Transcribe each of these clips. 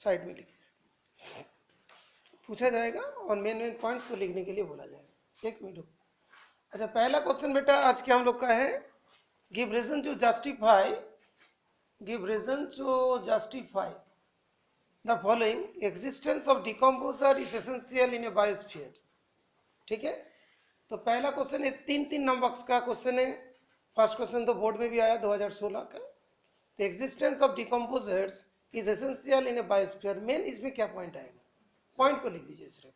Side में लिखिए, पूछा जाएगा और मेन मेन पॉइंट्स को लिखने के लिए बोला जाएगा। एक मिनट। अच्छा, पहला क्वेश्चन बेटा आज के हम लोग का है, give reason to justify the following existence of decomposer is essential in a biosphere. ठीक है, तो पहला क्वेश्चन है, तीन तीन नंबर्स का क्वेश्चन है। फर्स्ट क्वेश्चन तो बोर्ड में भी आया 2016 का। तो existence of decomposers is essential in a biosphere, main इसमें क्या पॉइंट आएगा? पॉइंट को लिख दीजिए सिर्फ।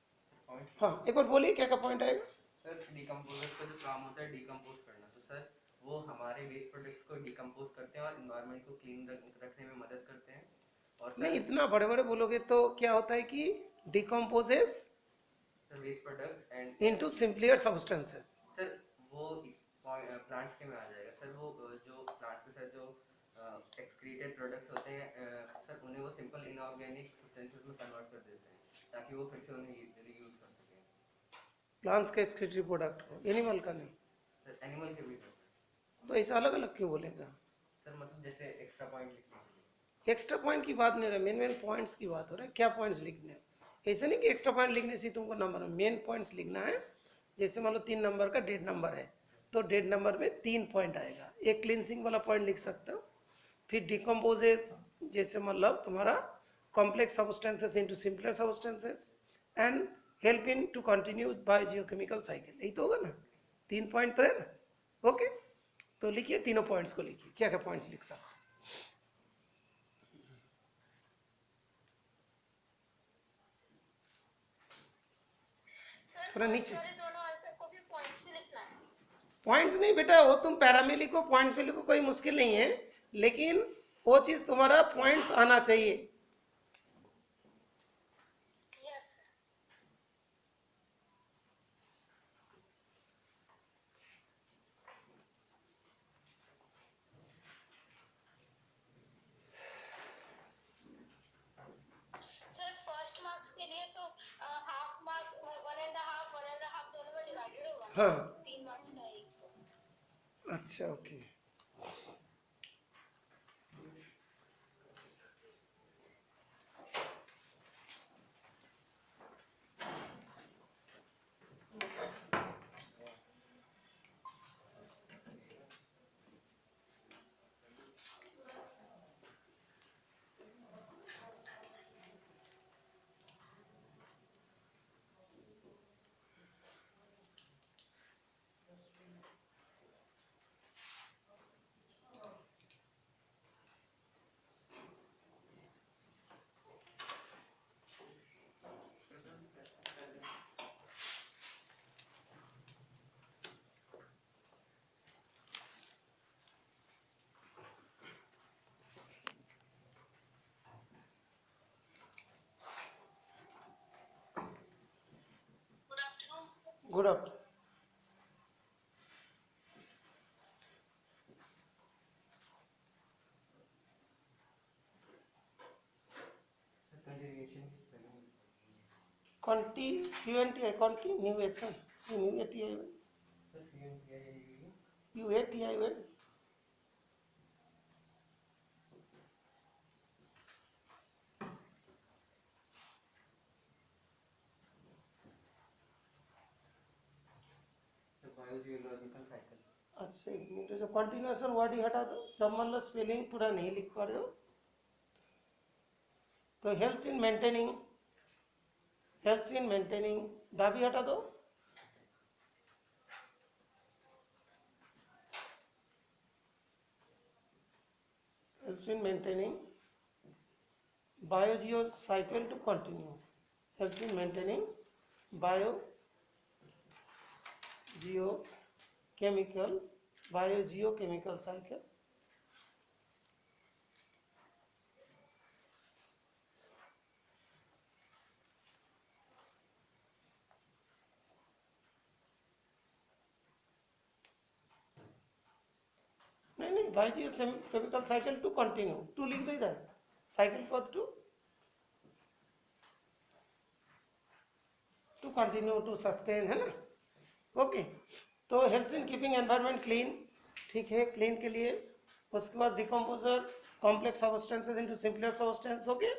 हाँ, एक बार बोलिए क्या क्या पॉइंट आएगा। सर डिकम्पोजर का जो काम होता है डिकम्पोज करना, तो सर वो हमारे वेस्ट प्रोडक्ट्स को डिकम्पोज करते हैं और इन्वायरमेंट को क्लीन रखने में मदद करते हैं। और नहीं, इतना बड़े बड़े बोलोगे तो क्या होता है कि decomposes waste products and into simpler substances. Sir वो प्लांट्स के में आ जाएगा सर। वो जो प्लांट्स के साथ जो एक्सक्रीटेड प्रोडक्ट्स होते हैं सर, उन्हें वो सिंपल इनऑर्गेनिक सब्सटेंसेस में कन्वर्ट कर देते हैं ताकि वो फिर से उन्हें रीयूज कर सकें। प्लांट्स के एक्सक्रीटरी प्रोडक्ट को, एनिमल का नहीं सर, एनिमल के भी सर। तो ऐसा अलग अलग क्यों बोलेगा सर मतलब जैसे एक्स्ट्रा पॉइंट लिखने के लिए। एक्स्ट्रा पॉइंट की बात नहीं हो रहा, मेन मेन पॉइंट्स की बात हो रहा है। क्या पॉइंट्स लिखने हैं? ऐसा नहीं कि एक्स्ट्रा पॉइंट लिखने से तुमको नंबर, मेन पॉइंट्स लिखना है। जैसे मान लो 3 नंबर का डेढ़ नंबर है, तो डेढ़ नंबर में 3 पॉइंट आएगा। एक क्लिनसिंग वाला पॉइंट लिख सकते हो, फिर डिकम्पोजेस जैसे मतलब तुम्हारा complex substances into simpler substances and help in to continue by geochemical cycle, यही तो होगा ना। 3 पॉइंट तो है ना। ओके, तो लिखिए तीनों पॉइंट्स को लिखिए, क्या क्या पॉइंट्स लिख सकते। थोड़ा नीचे पॉइंट्स नहीं बेटा, वो तुम पैरा में लिखो, पॉइंट्स में लिखो, कोई मुश्किल नहीं है, लेकिन वो चीज तुम्हारा पॉइंट्स आना चाहिए। हाँ, 3 मार्क्स का एक। अच्छा, okay. Good afternoon. Continuation biogeological cycle. अच्छा, एक मिनट, जो कंटिन्यूएशन वर्ड ही हटा दो, जब मान लो स्पेलिंग पूरा नहीं लिख पा रहे हो तो हेल्प्स इन मेंटेनिंग दा भी हटा दो। Helps in maintaining biogeo cycle to continue, helps in maintaining bio geochemical cycle. नहीं, biogeo chemical cycle to continue, to लिख दो इधर, साइकिल पद टू कंटिन्यू टू सस्टेन, है ना। ओके, तो helps in keeping environment clean, ठीक है, क्लीन के लिए। उसके बाद decomposer complex substances into simpler substance, okay.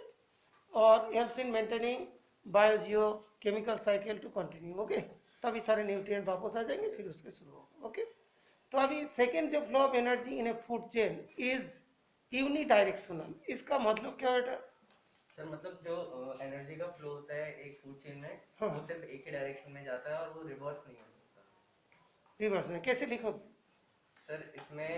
और helps in maintaining biogeo chemical cycle to continue. Okay, तभी सारे न्यूट्रिएंट वापस आ जाएंगे, फिर उसके शुरू होगा। ओके, तो अभी सेकेंड जो flow of energy in A food chain is unidirectional. इसका मतलब क्या बेटा? सर मतलब जो एनर्जी का फ्लो होता है एक फूड चेन में, हाँ। वो सिर्फ एक ही डायरेक्शन में जाता है और वो रिवर्स नहीं हो सकता। रिवर्स में कैसे लिखोगे? सर इसमें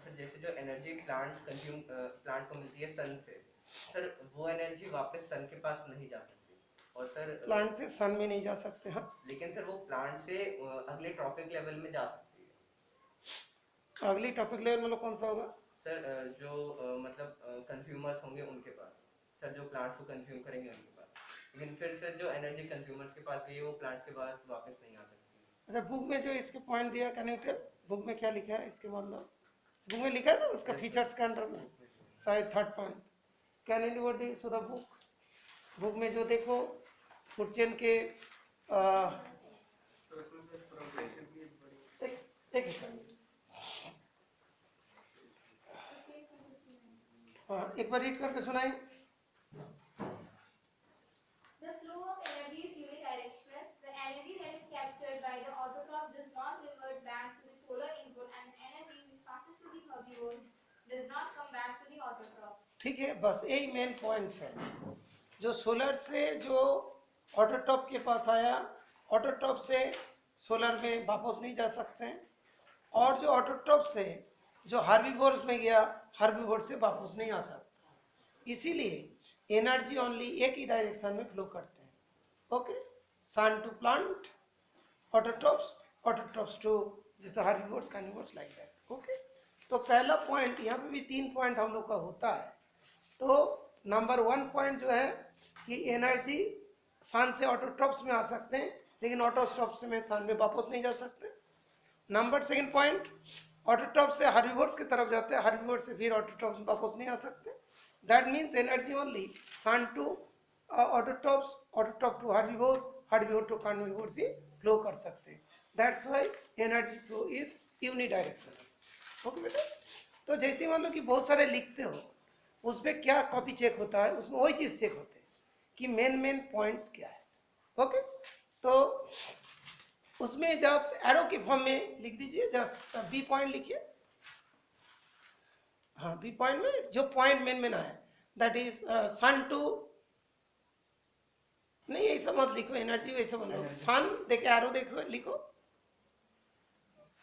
सर जैसे जो एनर्जी प्लांट को मिलती है सन से, सर वो एनर्जी वापस सन के पास नहीं जा सकती। और सर प्लांट से सन में नहीं जा सकते। हाँ, लेकिन सर वो प्लांट से अगले ट्रॉपिक लेवल में जा सकती है। अगली टॉपिक लेवल मतलब कौन सा होगा? सर जो मतलब कंज्यूमर्स होंगे उनके पास, सर जो प्लांट्स को कंज्यूम करेंगे उनके पास। लेकिन फिर सर जो एनर्जी कंज्यूमर्स के पास गई है वो प्लांट्स के पास वापस नहीं आ सकती। अच्छा, बुक में जो इसके पॉइंट दिया, कैन यू टेल बुक में क्या लिखा है इसके मतलब? बुक में लिखा है ना उसका फीचर्स के अंडर में, शायद third point. Can anybody show the book? Book में जो देखो फूड चेन के एक सेकंड, हाँ एक बार रीड करके सुनाई। The flow of energy is unidirectional. The energy that is captured by the autotroph does not revert back to the solar input, and the energy which passes to the herbivore does not come back to the autotroph. ठीक है, बस यही main points है। जो solar से जो ऑटोटॉप के पास आया, ऑटोटॉप से सोलर में वापस नहीं जा सकते हैं, और जो ऑटोटॉप से जो हार्बिवोर्स में गया, हार्बिवोर से वापस नहीं आ सकता। इसीलिए एनर्जी ओनली एक ही डायरेक्शन में फ्लो करते हैं। Okay, sun to plant, autotrophs to जैसे herbivores, carnivores, like that. Okay, तो पहला पॉइंट, यहाँ पे भी 3 पॉइंट हम लोग का होता है। तो नंबर 1 पॉइंट जो है कि एनर्जी सन से ऑटोट्रॉप्स में आ सकते हैं, लेकिन ऑटोस्टॉप्स में सन में वापस नहीं जा सकते। नंबर 2 पॉइंट, ऑटोट्रॉप से हार्बिवोर्स की तरफ जाते हैं, हार्बिवोर से फिर ऑटोट्रॉप्स में वापस नहीं आ सकते। That means energy only sun to autotrophs, autotroph to herbivores, herbivore to carnivores ही फ्लो कर सकते हैं। That's why energy flow is unidirectional. Okay बेटा, तो जैसे मान लो कि बहुत सारे लिखते हो, उसमें क्या कॉपी चेक होता है, उसमें वही चीज़ चेक होते हैं कि मेन पॉइंट्स क्या है। ओके, तो उसमें जस्ट एरो के फॉर्म में लिख दीजिए, जस्ट बी पॉइंट लिखिए। हाँ, बी पॉइंट में जो पॉइंट मेन आया, दैट इज सन टू, नहीं ऐसा मत लिखो, एनर्जी वैसे बोलो, सन देखे एरो देखो लिखो,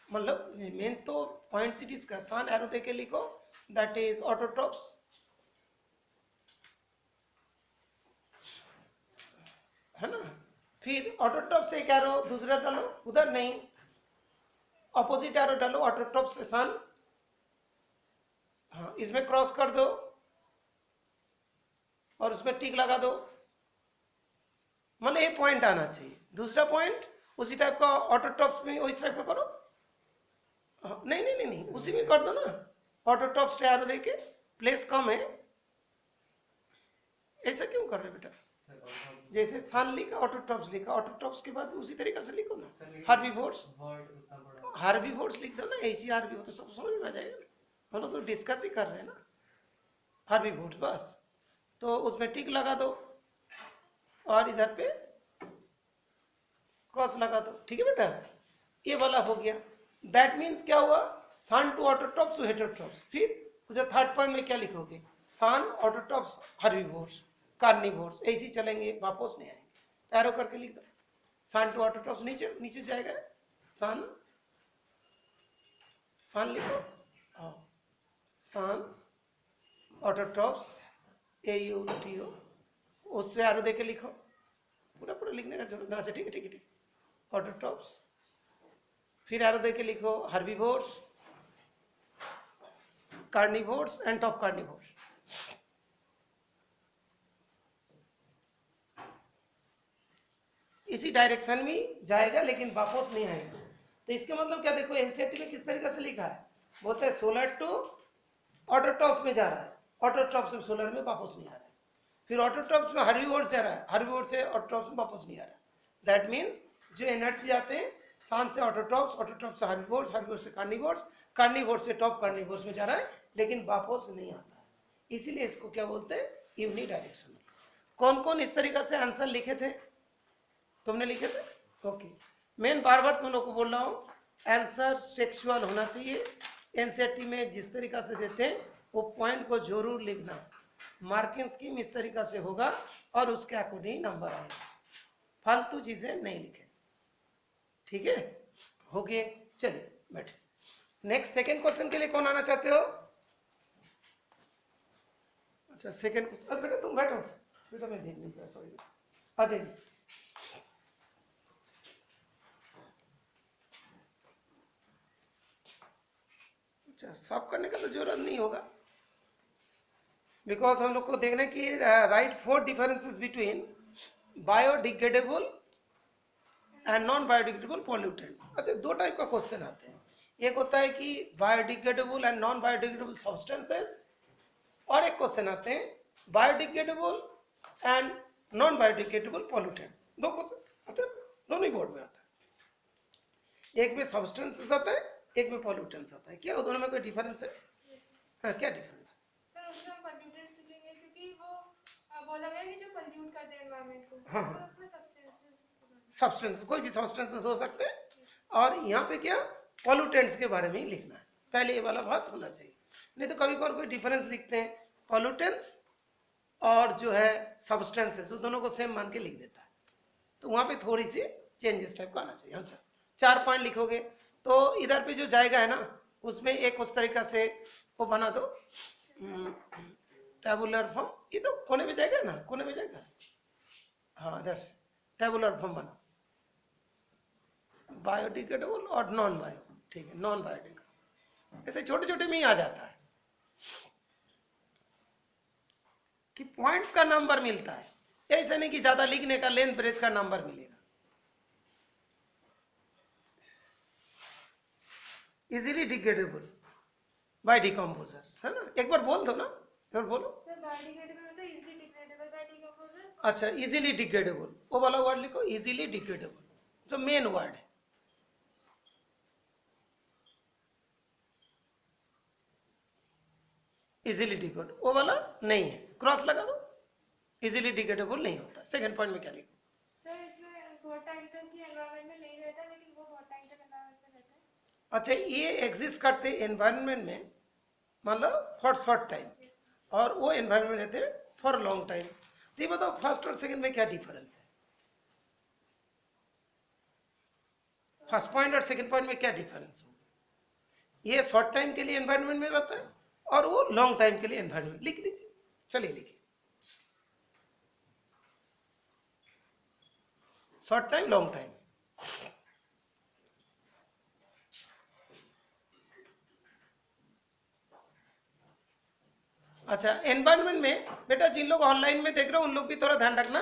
मतलब मेन तो पॉइंट सिटीज का सन एरो देके लिखो, दैट इज ऑटोट्रॉप्स। है ना, फिर ऑटोट्रॉप से एक एरो दूसरा डालो, उधर नहीं, ऑपोजिट एरो डालो, ऑटोट्रॉप से सन, हाँ इसमें क्रॉस कर दो और उसमें टिक लगा दो, मतलब ये पॉइंट आना चाहिए। दूसरा पॉइंट उसी टाइप का ऑटोट्रॉप्स में उसी टाइप का करो, हाँ, नहीं उसी में कर दो ना, ऑटोट्रॉप्स से एरो देके, प्लेस कम है, ऐसा क्यों कर रहे बेटा? जैसे सन लिखा, ऑटोट्रॉप्स लिखा, ऑटोट्रॉप्स के बाद उसी तरीके से लिखो ना, हार्बिवोर्स, हार्बिवोर्स लिख दो ना, HERB हो तो सब समझ में आ जाएगा ना, हम लोग तो डिस्कस ही कर रहे हैं ना, हार्बिवोर्स बस। तो उसमें टिक लगा दो और इधर पे क्रॉस लगा दो, ठीक है बेटा, ये वाला हो गया। दैट मीन्स क्या हुआ, सन टू ऑटोट्रॉप्स टू हेटेरोट्रॉप्स। फिर मुझे थर्ड पॉइंट में क्या लिखोगे, सन ऑटोट्रॉप्स हार्बिवोर्स कार्निवोर्स, ऐसे ही चलेंगे, वापस नहीं आएंगे। एरो करके लिख दो, सन टू ऑटोट्रॉप्स नीचे जाएगा, सन लिखो, सन ऑटोट्रॉप्स AUTO, उससे एरो देके लिखो, पूरा लिखने का जरूरत ना से, ठीक है, ऑटोट्रॉप्स, फिर एरो देके लिखो हार्बिवोर्स, कार्निवोर्स एंड टॉप कार्निवोर्स। इसी डायरेक्शन में जाएगा लेकिन वापस नहीं आएगा। तो इसके मतलब क्या, देखो एनसीईआरटी में किस तरीके से लिखा है, बोलते हैं सोलर टू ऑटोट्रॉप्स में जा रहा है, ऑटोट्रॉप्स से सोलर में वापस नहीं आ रहा है, फिर ऑटोट्रॉप्स में हार्बिवोर जा रहा है, हार्बिवोर से ऑटोट्रॉप्स में वापस नहीं आ रहा है। दैट मीन्स जो एनर्जी जाते हैं सन से ऑटोट्रॉप्स, ऑटोट्रॉप्स से हार्बिवोर्स, हार्बिवोर से कार्निवोर्स, कार्निवोर से टॉप कार्निवोर्स में जा रहा है, लेकिन वापस नहीं आता है। इसीलिए इसको क्या बोलते हैं, यूनिडायरेक्शनल। कौन कौन इस तरीका से आंसर लिखे थे? तुमने लिखे थे? ओके, मैं बार बार तुम लोग को बोल रहा हूँ, आंसर टेक्सचुअल होना चाहिए। एनसीईआरटी में जिस तरीका से देते हैं वो पॉइंट को जरूर लिखना। मार्किंग स्कीम इस तरीका से होगा और उसके अकॉर्डिंग नंबर आएगा, फालतू चीजें नहीं लिखे। ठीक है, हो गए। चलिए बैठे। नेक्स्ट सेकंड क्वेश्चन के लिए कौन आना चाहते हो? अच्छा सेकंड क्वेश्चन, अरे बेटा तुम बैठो, बेटा मैं देख नहीं पाया, सॉरी, आ जाइए। अच्छा साफ करने का तो जरूरत नहीं होगा, बिकॉज हम लोग को देखने की right 4 differences between biodegradable and non biodegradable pollutants. अच्छा दो टाइप का क्वेश्चन आते हैं, एक होता है कि biodegradable and non biodegradable substances, और एक क्वेश्चन आते हैं biodegradable and non biodegradable pollutants. दो क्वेश्चन आते हैं, दोनों ही बोर्ड में आता है। एक में सब्सटेंसेस आता है, एक में पॉल्यूटेंट्स आता है। क्या वो दोनों में कोई डिफरेंस है? हाँ क्या डिफरेंस? सर उसमें हम पॉल्यूटेंट्स लिखेंगे क्योंकि वो बोला गया कि जो पोल्यूट करते हैं एनवायरनमेंट को। हाँ, और उसमें सब्सटेंसेस, सब्सटेंस कोई भी सब्सटेंसेस हो सकते हैं, और यहाँ पे क्या पॉल्यूटेंट्स के बारे में ही लिखना है। पहले ये वाला बात होना चाहिए, नहीं तो कभी कभार कोई डिफरेंस लिखते हैं, पॉल्यूटेंट्स और जो है सब्सटेंसेस, वो दोनों को सेम मान के लिख देता है, तो वहाँ पे थोड़ी सी चेंजेस टाइप का आना चाहिए। अच्छा 4 पॉइंट लिखोगे तो इधर पे जो जाएगा है ना, उसमें एक उस तरीका से वो बना दो टेबुलर फॉर्म। ये तो कोने में जाएगा ना, कोने में जाएगा, हाँ इधर से टेबुलर फॉर्म बना, बायोडिग्रेडेबल और नॉन बायो। ठीक है, नॉन बायोडिग्रेडेबल ऐसे छोटे छोटे में ही आ जाता है कि पॉइंट्स का नंबर मिलता है, ऐसा नहीं कि ज्यादा लिखने का लेंथ ब्रेथ का नंबर मिलेगा। इजीली डिग्रेडेबल बाय डिकम्पोजर्स, है ना? एक बार बोल दो ना, एक बार बोलो। सर बायोडिग्रेडेबल मतलब इजीली डिग्रेडेबल बाय डिकम्पोजर्स। अच्छा इजीली डिग्रेडेबल, वो वाला वर्ड लिखो, इजीली डिग्रेडेबल, जो मेन वर्ड है। इजीली डिग्रेडेबल वो वाला नहीं है, क्रॉस लगा दो, इजीली डिग्रेडेबल नहीं होता। सेकंड पॉइंट में क्या लिखो? सर इसमें बहुत टाइम तक ये एनवायरनमेंट में नहीं रहता, लेकिन वो बहुत टाइम तक एनवायरनमेंट में रहता है। अच्छा ये एग्जिस्ट करते एनवायरनमेंट में मतलब फॉर शॉर्ट टाइम, और वो एनवायरनमेंट रहते फॉर लॉन्ग टाइम। तो ये बताओ फर्स्ट और सेकंड में क्या डिफरेंस है? फर्स्ट पॉइंट और सेकंड पॉइंट में क्या डिफरेंस हो? ये शॉर्ट टाइम के लिए एनवायरनमेंट में रहता है और वो लॉन्ग टाइम के लिए एनवायरनमेंट। लिख दीजिए, चलिए लिखिए, शॉर्ट टाइम लॉन्ग टाइम। अच्छा एनवायरनमेंट में बेटा जिन लोग ऑनलाइन में देख रहे हो उन लोग भी थोड़ा ध्यान रखना,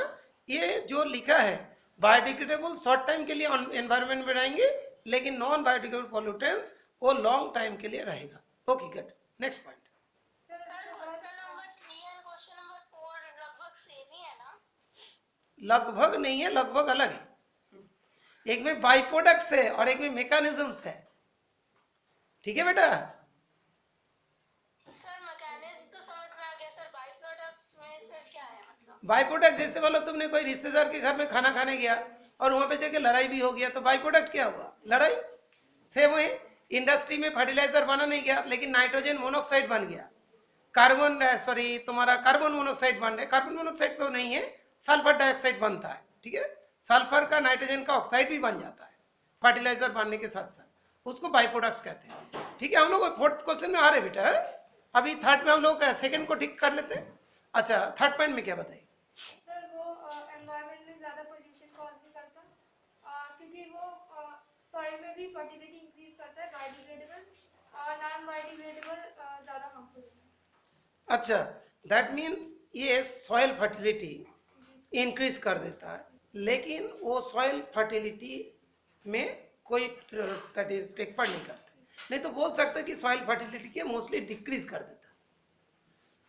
ये जो लिखा है बायोडिग्रेडेबल शॉर्ट टाइम के लिए एनवायरनमेंट में रहेंगे, लेकिन नॉन बायोडिग्रेडेबल पॉल्यूटेंट्स वो लॉन्ग टाइम के लिए रहेगा। Okay good, next point. लगभग नहीं है, लगभग अलग है। एक में बाई प्रोडक्ट्स है और एक में मैकेनिज्म्स है। ठीक है बेटा, बाई प्रोडक्ट जैसे बोलो तुमने कोई रिश्तेदार के घर में खाना खाने गया और वहां पे जाके लड़ाई भी हो गया, तो बाई प्रोडक्ट क्या हुआ? लड़ाई। सेम है, इंडस्ट्री में फर्टिलाइजर बना नहीं गया लेकिन नाइट्रोजन मोनोऑक्साइड बन गया, तुम्हारा कार्बन मोनोऑक्साइड बन रहा है। कार्बन मोनोऑक्साइड तो नहीं है, सल्फर डाइऑक्साइड बनता है। ठीक है, सल्फर का नाइट्रोजन का ऑक्साइड भी बन जाता है फर्टिलाइजर बनने के साथ साथ, उसको बाई प्रोडक्ट्स कहते हैं। ठीक है, हम लोग फोर्थ क्वेश्चन में आ रहे बेटा, अभी थर्ड में हम लोग सेकंड को ठीक कर लेते हैं। अच्छा थर्ड पॉइंट में क्या बताइए? सर वो एनवायरनमेंट में ज़्यादा पोल्यूशन कॉज नहीं करता, क्योंकि वो सॉइल में भी फर्टिलिटी इंक्रीज करता है। बायोडिग्रेडेबल और नॉन बायोडिग्रेडेबल ज़्यादा हार्मफुल है। अच्छा दैट मीन्स ये सॉइल फर्टिलिटी इंक्रीज कर देता है, लेकिन वो सॉइल फर्टिलिटी में कोई दैट इज टेक पार्ट नहीं करता। नहीं तो बोल सकते कि सॉइल फर्टिलिटी के मोस्टली डिक्रीज कर देता है।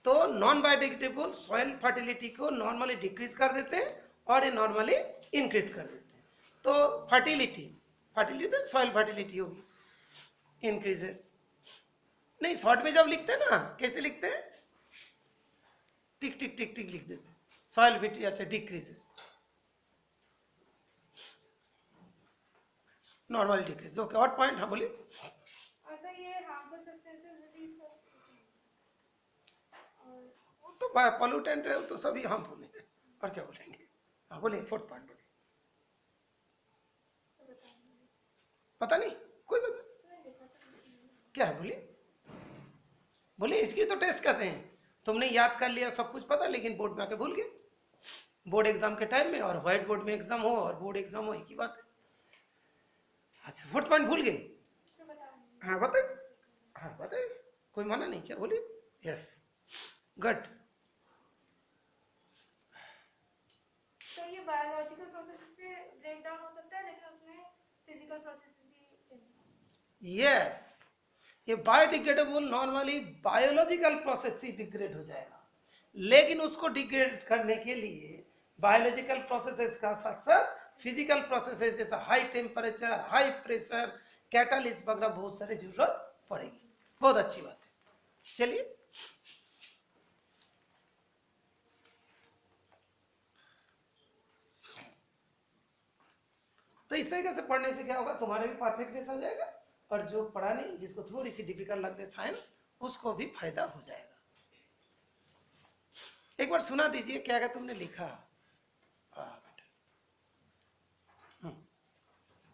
तो नॉन बायोडिग्रेडेबल सॉइल फर्टिलिटी को नॉर्मली डिक्रीज कर देते हैं और ये नॉर्मली इंक्रीज कर देते हैं। तो फर्टिलिटी तो सॉइल फर्टिलिटी होगी, इंक्रीजेस। नहीं शॉर्ट में जब लिखते हैं ना, कैसे लिखते हैं? टिक टिक टिक टिक लिख देते हैं। सॉइलिबिलिटी अच्छा डिक्रीजेस, नॉर्मल डिक्रीज। ओके, और पॉइंट? हाँ बोलिए। और सर ये हार्मफुल सब्सटेंसेस रिलीज करते और वो तो पॉल्यूटेंट है, वो तो सभी हार्मफुल है, और क्या बोलेंगे? हाँ बोलिए, फोर्थ पॉइंट बोलिए। पता नहीं, कोई बात नहीं। क्या है बोलिए, बोलिए। इसकी तो टेस्ट करते हैं, तुमने याद कर लिया सब कुछ पता, लेकिन बोर्ड में आके भूल गए। बोर्ड एग्जाम के टाइम में और व्हाइट बोर्ड में एग्जाम हो और बोर्ड एग्जाम हो, एक ही बात है। अच्छा, फोर्थ पॉइंट भूल गए? हाँ बताए, हाँ बताए, कोई माना नहीं क्या? बोलिए। Yes, good. तो ये बायोलॉजिकल प्रोसेस से ब्रेक डाउन हो सकता है, लेकिन उसमें फिजिकल प्रोसेस भी चाहिए। यस, ये बायोडिग्रेडेबल नॉर्मली बायोलॉजिकल प्रोसेस से डिग्रेड हो जाएगा, लेकिन उसको डिग्रेड करने के लिए बायोलॉजिकल प्रोसेसेस का साथ साथ फिजिकल प्रोसेसेस जैसा high temperature, high pressure, catalyst वगैरह बहुत सारी जरूरत पड़ेगी। बहुत अच्छी बात है। चलिए, तो इस तरीके से पढ़ने से क्या होगा, तुम्हारे भी परफेक्टनेस आ जाएगा, और जो पढ़ा नहीं, जिसको थोड़ी सी डिफिकल्ट लगती है साइंस, उसको भी फायदा हो जाएगा। एक बार सुना दीजिए, क्या क्या तुमने लिखा? बेटा।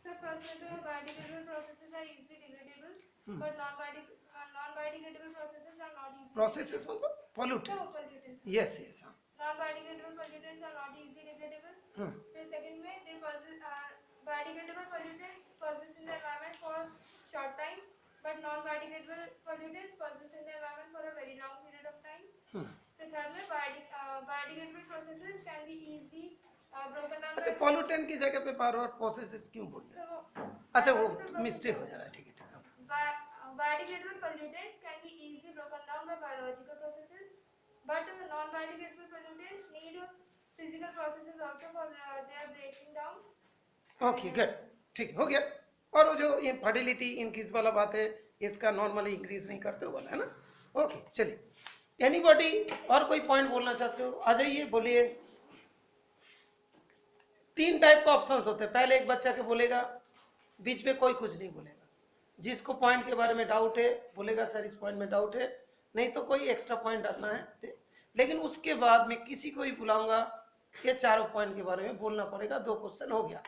Sir, first biodegradable processes are easily degradable, but non-biodegradable processes are not easily. Processes मतलब pollutant. No pollutants. Yes yes, हाँ। Non-biodegradable pollutants are not easily degradable. फिर second में they biodegradable pollutants persist in the environment for short time, but non-biodegradable pollutants persist in the environment for a very long period of time. फिर third में biodegradable processes can be easily broken down. अच्छा, pollutant की जगह पे बार बार processes क्यों बोलते हैं? अच्छा, वो मिस्टेक हो जा रहा है, ठीक है ठीक है। Biodegradable pollutants can be easily broken down by biological processes, but non-biodegradable pollutants need physical processes also for their breaking down. Okay good, ठीक हो गया। और वो जो फर्टिलिटी इंक्रीज वाला बात है, इसका नॉर्मली इंक्रीज नहीं करते हो वाला है ना। ओके चलिए, एनीबॉडी और कोई पॉइंट बोलना चाहते हो? आ जाइए, बोलिए। 3 टाइप का ऑप्शंस होते हैं। पहले एक बच्चा के बोलेगा, बीच में कोई कुछ नहीं बोलेगा, जिसको पॉइंट के बारे में डाउट है बोलेगा सर इस पॉइंट में डाउट है, नहीं तो कोई एक्स्ट्रा पॉइंट डालना है। लेकिन उसके बाद में किसी को ही बुलाऊंगा, ये चारों पॉइंट के बारे में बोलना पड़ेगा। 2 क्वेश्चन हो गया।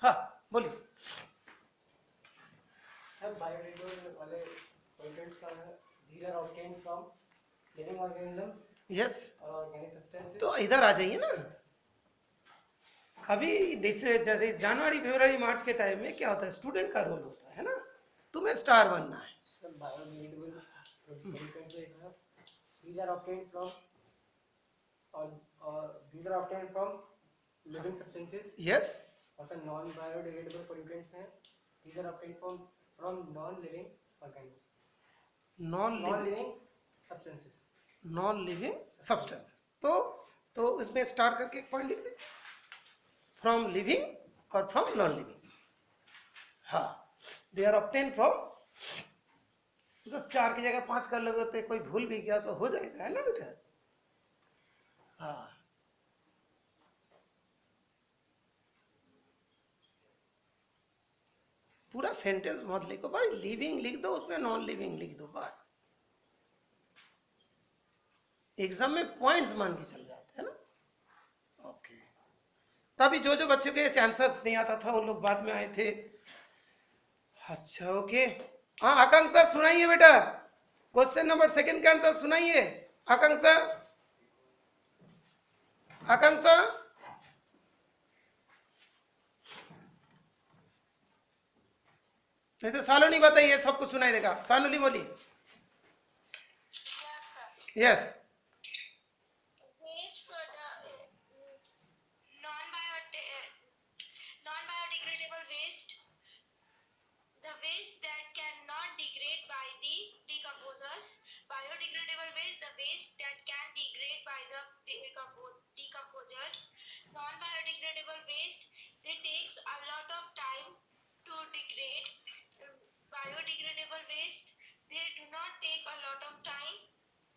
हाँ बोलिए। सर, बायोडिग्रेडेबल वाले पोल्यूटेंट्स का है, these are obtained from living organism yes, और ऑर्गेनिक सब्सटेंसेस। तो इधर आ जाइए ना। अभी जैसे जनवरी फरवरी मार्च के टाइम में क्या होता है, स्टूडेंट का रोल होता है ना, तुम्हें स्टार बनना है। सर, बायोडिग्रेडेबल पोल्यूटेंट्स है, these are obtained from these are obtained from living substances। Yes, और सर, नॉन बायोडिग्रेडेबल पोल्यूटेंट्स हैं, these are obtained from non living organisms, non living substances। Non living substances. तो इसमें start करके एक point लिख दीजिए, from living और from non living. हाँ, दे आर ऑब्टेन फ्रॉम। बस 4 की जगह 5 कर लोगे तो कोई भूल भी गया तो हो जाएगा, है ना बेटा। हाँ, पूरा सेंटेंस मत लिखो भाई, लिविंग लिख दो, उसमें नॉन लिविंग लिख दो बस। एग्जाम में पॉइंट्स मान के चल जाते हैं ना। ओके, तभी जो बच्चे के आंसर्स नहीं आता था, वो लोग बाद में आए थे। अच्छा ओके, हाँ आकांक्षा सुनाइए बेटा, क्वेश्चन नंबर 2 का आंसर सुनाइए। आकांक्षा, आकांक्षा नहीं तो सालोनी बताइए, सबको सुनाई देगा। सानुली बोली। Yes, non-biodegradable waste, the waste that cannot degrade by the decomposers. Biodegradable waste, the waste that can degrade by the decomposers. Non-biodegradable waste, it takes a lot of time to degrade. Biodegradable waste, they do not take a lot of time.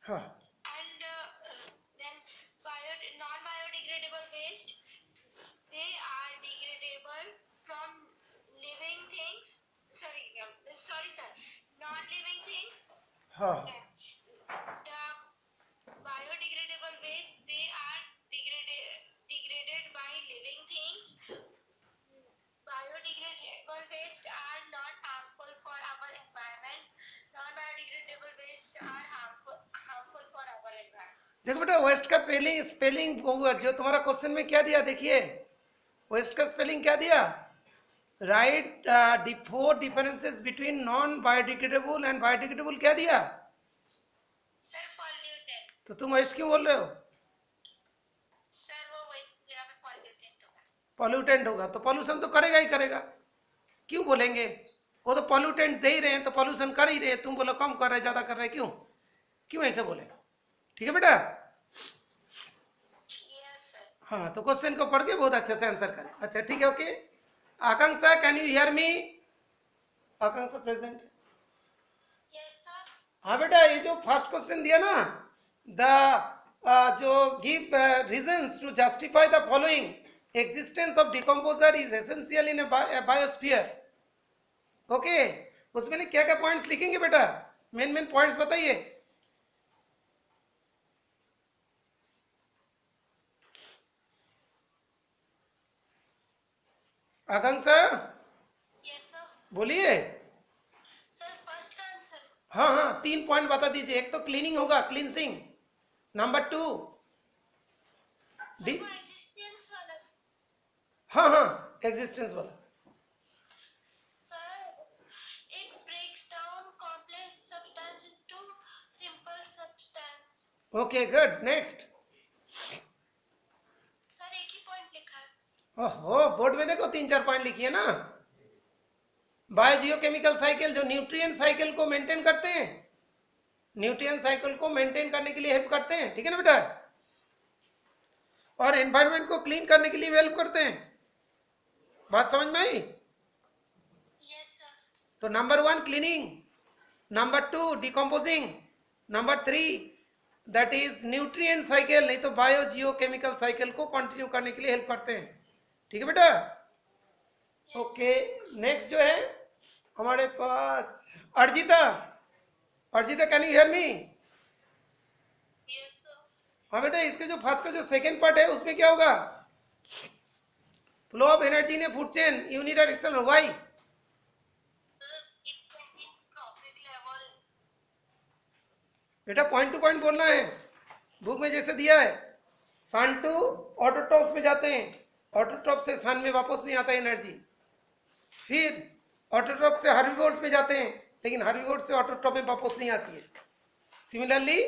हाँ And then biodegradable non-biodegradable waste, they are degradable from living things. Sorry, sir. Non-living things. हाँ The biodegradable waste, they are degraded by living things. Biodegradable waste are not harmful for our environment. Non-biodegradable waste are harmful for our environment. देखो बेटा, waste का spelling जो तुम्हारा question में क्या दिया, देखिए वेस्ट का स्पेलिंग क्या दिया, right the 4 differences between non biodegradable and biodegradable, क्या दिया? Sir pollutant. तो तुम वेस्ट क्यों बोल रहे हो? सर वो वेस्ट में पॉल्यूटेंट होगा। पॉल्यूटेंट होगा तो पॉल्यूशन तो करेगा ही करेगा, क्यों बोलेंगे? वो तो पॉल्यूटेंट दे ही रहे हैं तो पॉल्यूशन कर ही रहे हैं, तुम बोलो कम कर रहे ज्यादा कर रहे, क्यों ऐसे बोले? ठीक है बेटा? Yes sir. हाँ, तो क्वेश्चन को पढ़ के बहुत अच्छे से आंसर करें। अच्छा ठीक है, okay. Akanksha, can you hear me? Akanksha present? Yes sir. हाँ बेटा, ये जो फर्स्ट क्वेश्चन दिया ना, द जो give reasons to justify the following, existence of decomposer is essential in biosphere, okay. उसमें क्या क्या पॉइंट्स लिखेंगे बेटा? मेन पॉइंट्स बताइए। Akanksha yes sir. बोलिए। सर फर्स्ट का आंसर। हाँ 3 पॉइंट बता दीजिए। एक तो क्लीनिंग होगा, क्लींसिंग। नंबर 2 सर वो एग्जिस्टेंस वाला। हाँ एग्जिस्टेंस वाला। Sir it breaks down complex substance into simple substance. Okay good, next. Sir एक ही पॉइंट लिखा है। ओहो, बोर्ड में देखो 3-4 पॉइंट लिखिए ना। बायोजियोकेमिकल साइकिल जो न्यूट्रिएंट साइकिल को मेंटेन करते हैं, न्यूट्रिएंट साइकिल को मेंटेन करने के लिए हेल्प करते हैं, ठीक है ना बेटा? और एनवायरनमेंट को क्लीन करने के लिए हेल्प करते हैं। बात समझ में आई? Yes sir. तो number 1 cleaning, number 2 decomposing, number 3 that is nutrient cycle, नहीं तो बायोजियोकेमिकल साइकिल को कंटिन्यू करने के लिए हेल्प करते हैं, ठीक है बेटा? ओके, नेक्स्ट जो है हमारे पास Arjita. Arjita, can you hear me? Yes sir. हाँ बेटा, इसके जो फर्स्ट का जो सेकंड पार्ट है उसमें क्या होगा? Flow of energy in food chain unidirectional, why? Sir it contains trophic level. बेटा पॉइंट टू पॉइंट बोलना है, बुक में जैसे दिया है। सन टू ऑटोट्रॉप्स में जाते हैं, ऑटोट्रॉप से सन में वापस नहीं आता एनर्जी। फिर ऑटोट्रॉप से हर्बीवोर्स में जाते हैं, लेकिन हर्बीवोर्स से ऑटोट्रॉप में वापस नहीं आती है। Similarly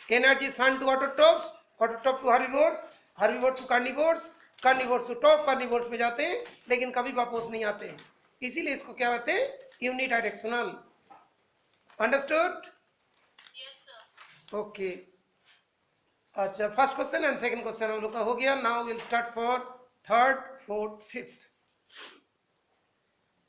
energy sun to autotrophs, autotroph to herbivores, herbivore to carnivores, carnivores to top carnivores में जाते हैं, लेकिन कभी वापस नहीं आते हैं। इसीलिए इसको क्या कहते हैं? Unidirectional. Understood? Yes sir. Okay. अच्छा, first question and second question हम लोग का हो गया। Now will start for third, fourth, fifth.